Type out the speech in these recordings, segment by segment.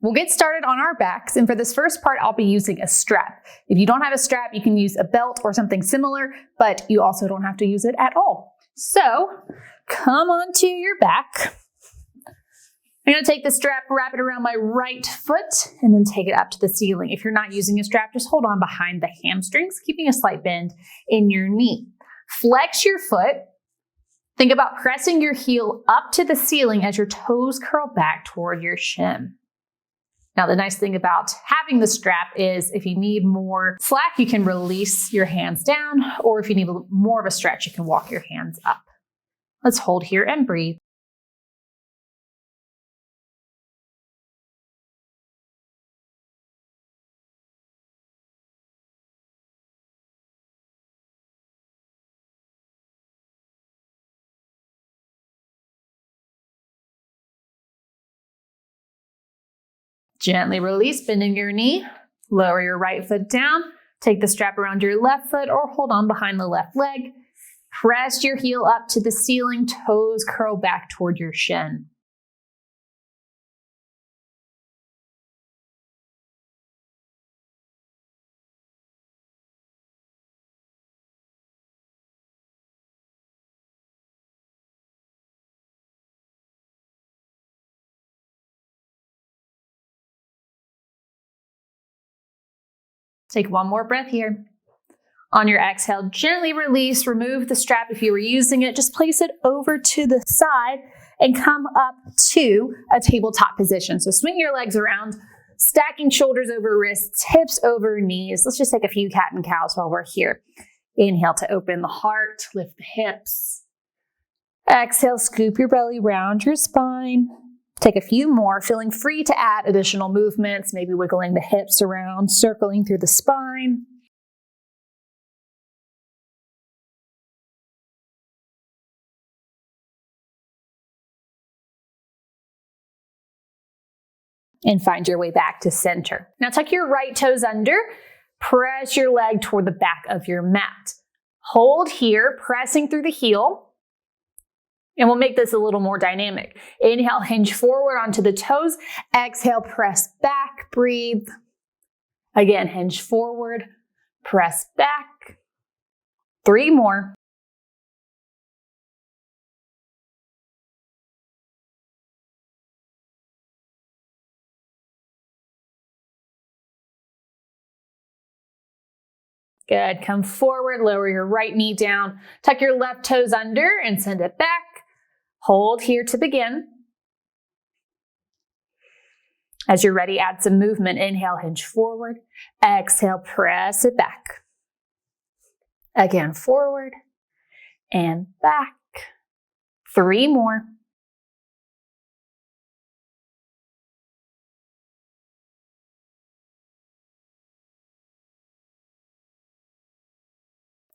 We'll get started on our backs, and for this first part, I'll be using a strap. If you don't have a strap, you can use a belt or something similar, but you also don't have to use it at all. So, come onto your back. I'm going to take the strap, wrap it around my right foot, and then take it up to the ceiling. If you're not using a strap, just hold on behind the hamstrings, keeping a slight bend in your knee. Flex your foot. Think about pressing your heel up to the ceiling as your toes curl back toward your shin. Now, the nice thing about having the strap is if you need more slack, you can release your hands down, or if you need more of a stretch, you can walk your hands up. Let's hold here and breathe. Gently release, bending your knee, lower your right foot down, take the strap around your left foot or hold on behind the left leg. Press your heel up to the ceiling, toes curl back toward your shin. Take one more breath here. On your exhale, gently release, remove the strap if you were using it. Just place it over to the side and come up to a tabletop position. So swing your legs around, stacking shoulders over wrists, hips over knees. Let's just take a few cat and cows while we're here. Inhale to open the heart, lift the hips. Exhale, scoop your belly round your spine. Take a few more, feeling free to add additional movements, maybe wiggling the hips around, circling through the spine. And find your way back to center. Now tuck your right toes under, press your leg toward the back of your mat. Hold here, pressing through the heel. And we'll make this a little more dynamic. Inhale, hinge forward onto the toes. Exhale, press back, breathe. Again, hinge forward, press back. 3 more. Good. Come forward, lower your right knee down. Tuck your left toes under and send it back. Hold here to begin. As you're ready, add some movement. Inhale, hinge forward. Exhale, press it back. Again, forward and back. 3 more.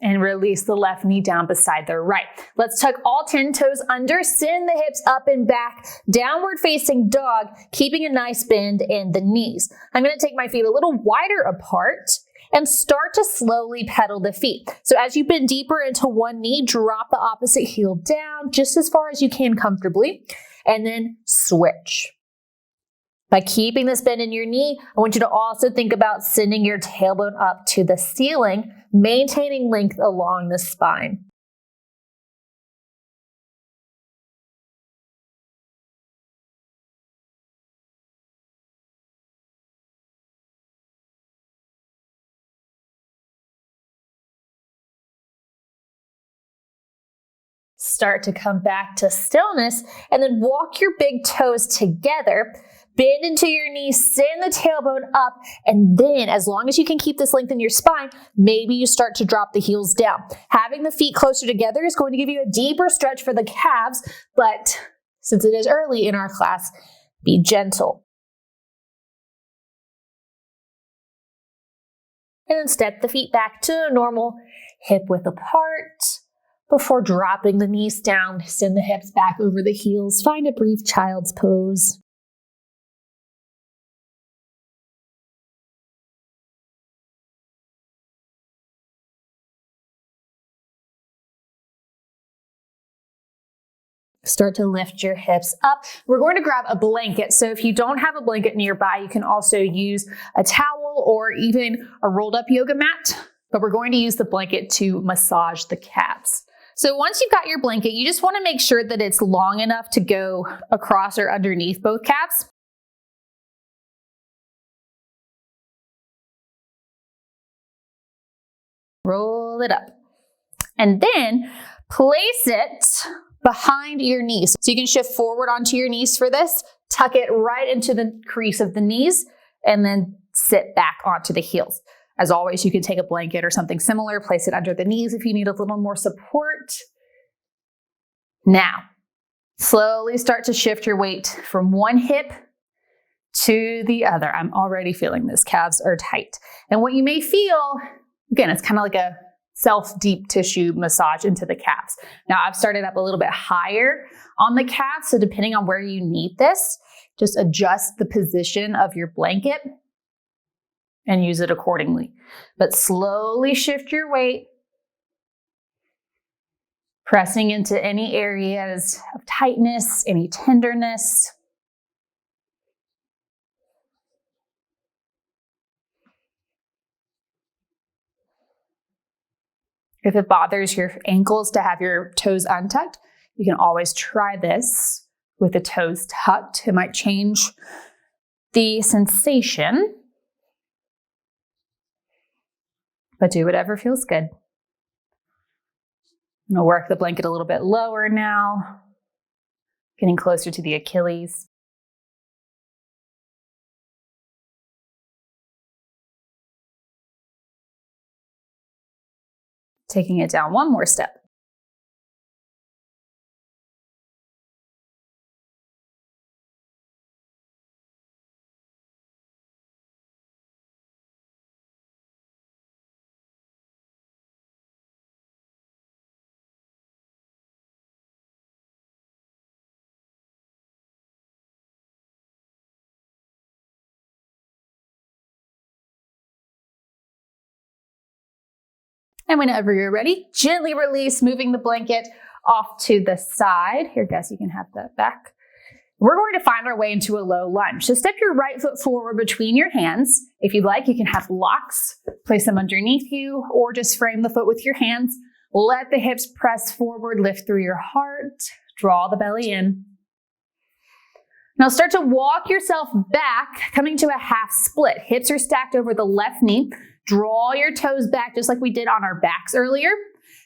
And release the left knee down beside the right. Let's tuck all 10 toes under, send the hips up and back, downward facing dog, keeping a nice bend in the knees. I'm gonna take my feet a little wider apart and start to slowly pedal the feet. So as you bend deeper into one knee, drop the opposite heel down just as far as you can comfortably, and then switch. By keeping this bend in your knee, I want you to also think about sending your tailbone up to the ceiling, maintaining length along the spine. Start to come back to stillness and then walk your big toes together. Bend into your knees, send the tailbone up, and then as long as you can keep this length in your spine, maybe you start to drop the heels down. Having the feet closer together is going to give you a deeper stretch for the calves, but since it is early in our class, be gentle. And then step the feet back to normal, hip width apart. Before dropping the knees down, send the hips back over the heels. Find a brief child's pose. Start to lift your hips up. We're going to grab a blanket. So if you don't have a blanket nearby, you can also use a towel or even a rolled up yoga mat, but we're going to use the blanket to massage the calves. So once you've got your blanket, you just want to make sure that it's long enough to go across or underneath both calves. Roll it up. And then place it behind your knees. So you can shift forward onto your knees for this, tuck it right into the crease of the knees, and then sit back onto the heels. As always, you can take a blanket or something similar, place it under the knees if you need a little more support. Now, slowly start to shift your weight from one hip to the other. I'm already feeling this. Calves are tight. And what you may feel, again, it's kind of like a self-deep tissue massage into the calves. Now I've started up a little bit higher on the calves, so depending on where you need this, just adjust the position of your blanket and use it accordingly. But slowly shift your weight, pressing into any areas of tightness, any tenderness. If it bothers your ankles to have your toes untucked, you can always try this with the toes tucked. It might change the sensation, but do whatever feels good. I'm gonna work the blanket a little bit lower now, getting closer to the Achilles. Taking it down one more step. And whenever you're ready, gently release, moving the blanket off to the side. Here, guys, you can have that back. We're going to find our way into a low lunge. So step your right foot forward between your hands. If you'd like, you can have blocks, place them underneath you, or just frame the foot with your hands. Let the hips press forward, lift through your heart, draw the belly in. Now start to walk yourself back, coming to a half split. Hips are stacked over the left knee. Draw your toes back just like we did on our backs earlier.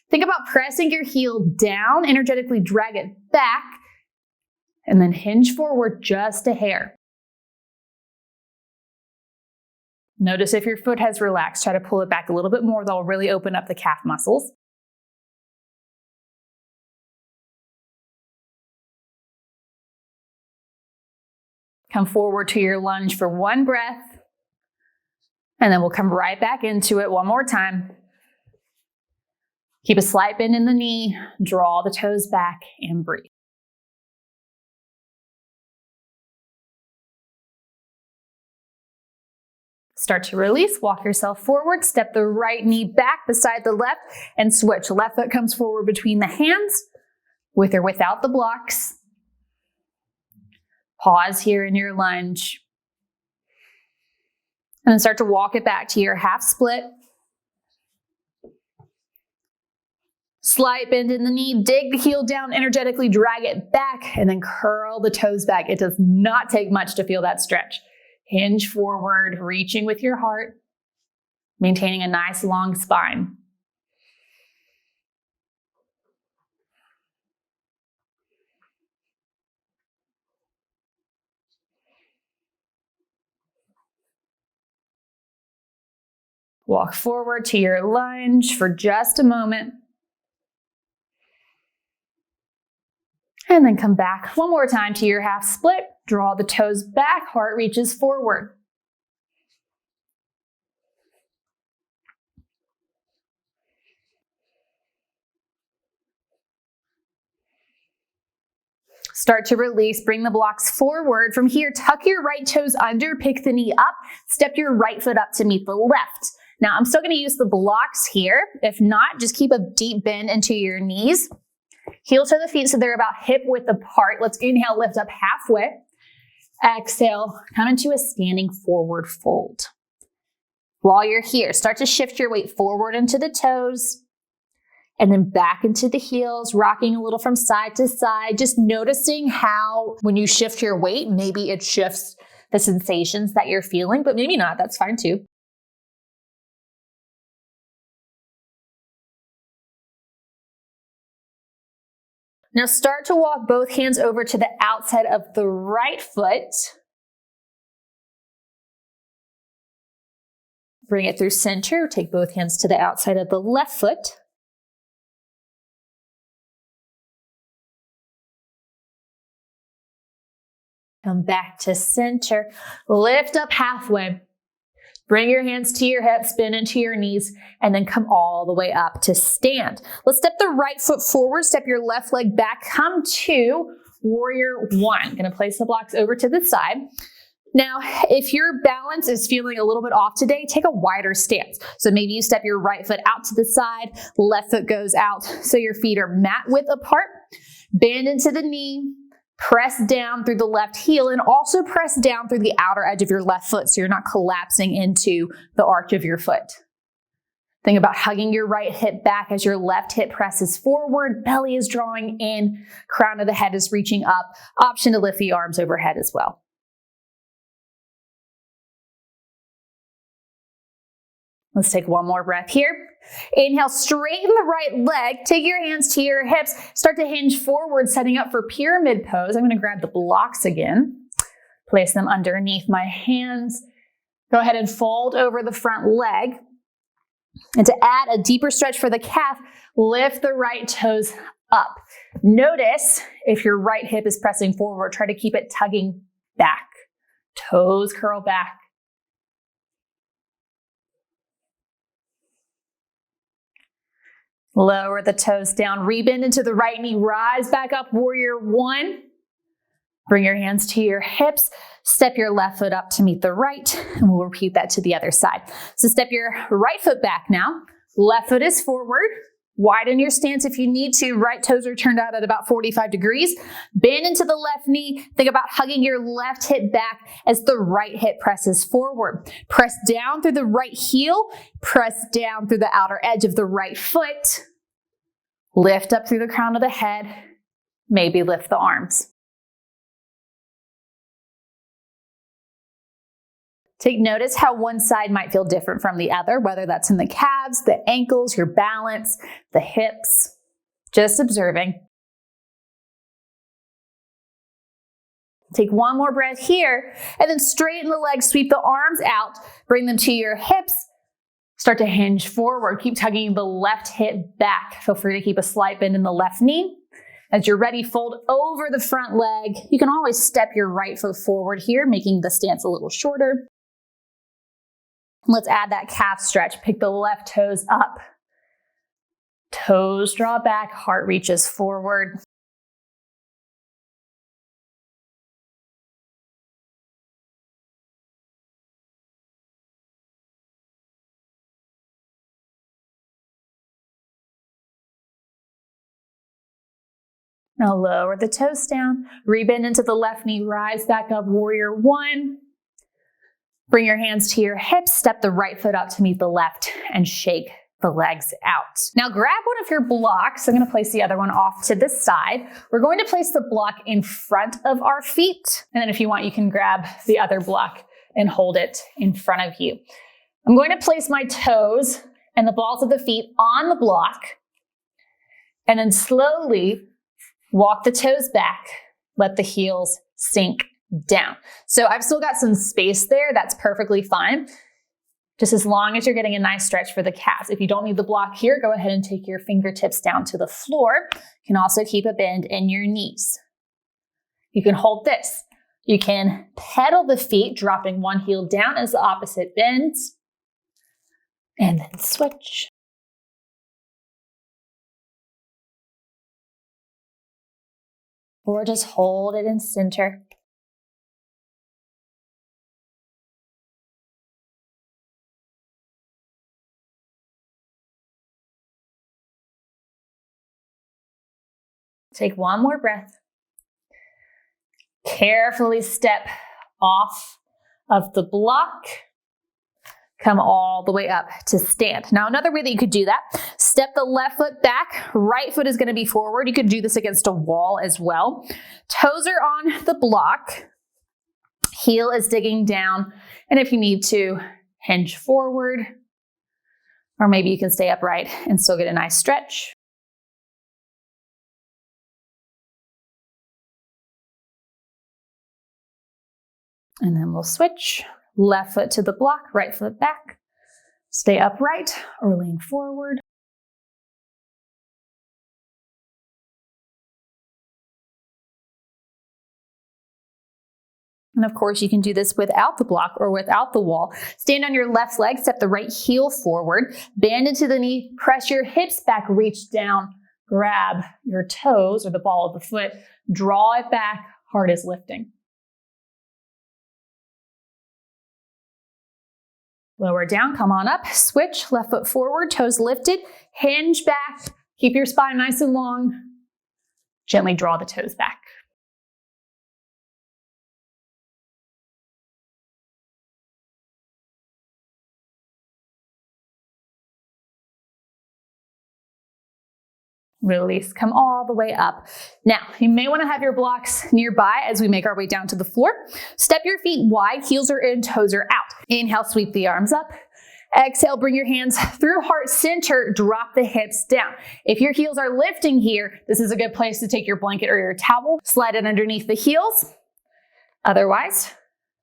Think about pressing your heel down, energetically drag it back, and then hinge forward just a hair. Notice if your foot has relaxed, try to pull it back a little bit more. That'll really open up the calf muscles. Come forward to your lunge for one breath. And then we'll come right back into it one more time. Keep a slight bend in the knee, draw the toes back, and breathe. Start to release, walk yourself forward, step the right knee back beside the left, and switch. Left foot comes forward between the hands, with or without the blocks. Pause here in your lunge. And then start to walk it back to your half split. Slight bend in the knee, dig the heel down, energetically drag it back, and then curl the toes back. It does not take much to feel that stretch. Hinge forward, reaching with your heart, maintaining a nice long spine. Walk forward to your lunge for just a moment. And then come back one more time to your half split. Draw the toes back, heart reaches forward. Start to release, bring the blocks forward. From here, tuck your right toes under, pick the knee up, step your right foot up to meet the left. Now, I'm still gonna use the blocks here. If not, just keep a deep bend into your knees. Heel to the feet so they're about hip width apart. Let's inhale, lift up halfway. Exhale, come into a standing forward fold. While you're here, start to shift your weight forward into the toes and then back into the heels, rocking a little from side to side, just noticing how when you shift your weight, maybe it shifts the sensations that you're feeling, but maybe not. That's fine too. Now start to walk both hands over to the outside of the right foot. Bring it through center. Take both hands to the outside of the left foot. Come back to center. Lift up halfway. Bring your hands to your hips, bend into your knees, and then come all the way up to stand. Let's step the right foot forward, step your left leg back, come to warrior one. Gonna place the blocks over to the side. Now, if your balance is feeling a little bit off today, take a wider stance. So maybe you step your right foot out to the side, left foot goes out, so your feet are mat width apart. Bend into the knee, press down through the left heel, and also press down through the outer edge of your left foot so you're not collapsing into the arch of your foot. Think about hugging your right hip back as your left hip presses forward, belly is drawing in, crown of the head is reaching up. Option to lift the arms overhead as well. Let's take one more breath here. Inhale, straighten the right leg. Take your hands to your hips. Start to hinge forward, setting up for pyramid pose. I'm going to grab the blocks again. Place them underneath my hands. Go ahead and fold over the front leg. And to add a deeper stretch for the calf, lift the right toes up. Notice if your right hip is pressing forward, try to keep it tugging back. Toes curl back. Lower the toes down, rebend into the right knee, rise back up, warrior one. Bring your hands to your hips, step your left foot up to meet the right, and we'll repeat that to the other side. So step your right foot back now, left foot is forward, widen your stance if you need to, right toes are turned out at about 45 degrees, bend into the left knee, think about hugging your left hip back as the right hip presses forward. Press down through the right heel, press down through the outer edge of the right foot, lift up through the crown of the head, maybe lift the arms. Take notice how one side might feel different from the other, whether that's in the calves, the ankles, your balance, the hips. Just observing. Take one more breath here, and then straighten the legs, sweep the arms out, bring them to your hips. Start to hinge forward. Keep tugging the left hip back. Feel free to keep a slight bend in the left knee. As you're ready, fold over the front leg. You can always step your right foot forward here, making the stance a little shorter. Let's add that calf stretch. Pick the left toes up. Toes draw back, heart reaches forward. Now lower the toes down, rebend into the left knee, rise back up, warrior one. Bring your hands to your hips, step the right foot up to meet the left, and shake the legs out. Now grab one of your blocks. I'm going to place the other one off to the side. We're going to place the block in front of our feet. And then if you want, you can grab the other block and hold it in front of you. I'm going to place my toes and the balls of the feet on the block, and then slowly walk the toes back. Let the heels sink down. So I've still got some space there. That's perfectly fine. Just as long as you're getting a nice stretch for the calves. If you don't need the block here, go ahead and take your fingertips down to the floor. You can also keep a bend in your knees. You can hold this. You can pedal the feet, dropping one heel down as the opposite bends, and then switch. Or just hold it in center. Take one more breath. Carefully step off of the block. Come all the way up to stand. Now, another way that you could do that, step the left foot back, right foot is going to be forward. You could do this against a wall as well. Toes are on the block. Heel is digging down. And if you need to, hinge forward. Or maybe you can stay upright and still get a nice stretch. And then we'll switch. Left foot to the block, right foot back. Stay upright or lean forward. And of course, you can do this without the block or without the wall. Stand on your left leg, step the right heel forward, bend into the knee, press your hips back, reach down, grab your toes or the ball of the foot, draw it back, heart is lifting. Lower down, come on up, switch, left foot forward, toes lifted, hinge back, keep your spine nice and long, gently draw the toes back. Release, come all the way up. Now, you may want to have your blocks nearby as we make our way down to the floor. Step your feet wide, heels are in, toes are out. Inhale, sweep the arms up. Exhale, bring your hands through heart center, drop the hips down. If your heels are lifting here, this is a good place to take your blanket or your towel, slide it underneath the heels. Otherwise,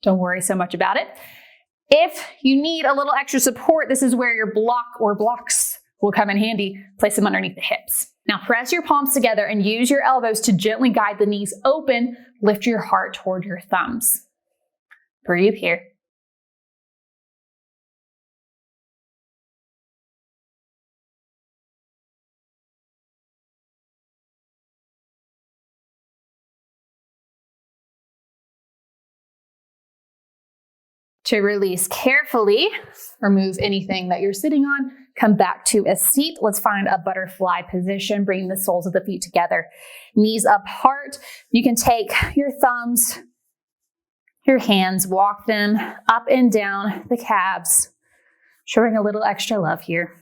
don't worry so much about it. If you need a little extra support, this is where your block or blocks will come in handy. Place them underneath the hips. Now press your palms together and use your elbows to gently guide the knees open. Lift your heart toward your thumbs. Breathe here. To release carefully, remove anything that you're sitting on, come back to a seat. Let's find a butterfly position, bringing the soles of the feet together. Knees apart. You can take your thumbs, your hands, walk them up and down the calves, showing a little extra love here.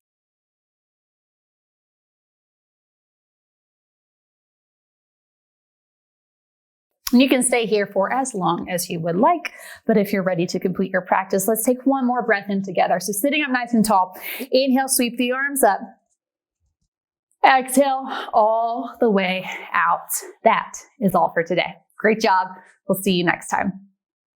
You can stay here for as long as you would like, but if you're ready to complete your practice, let's take one more breath in together. So sitting up nice and tall, inhale, sweep the arms up. Exhale all the way out. That is all for today. Great job. We'll see you next time.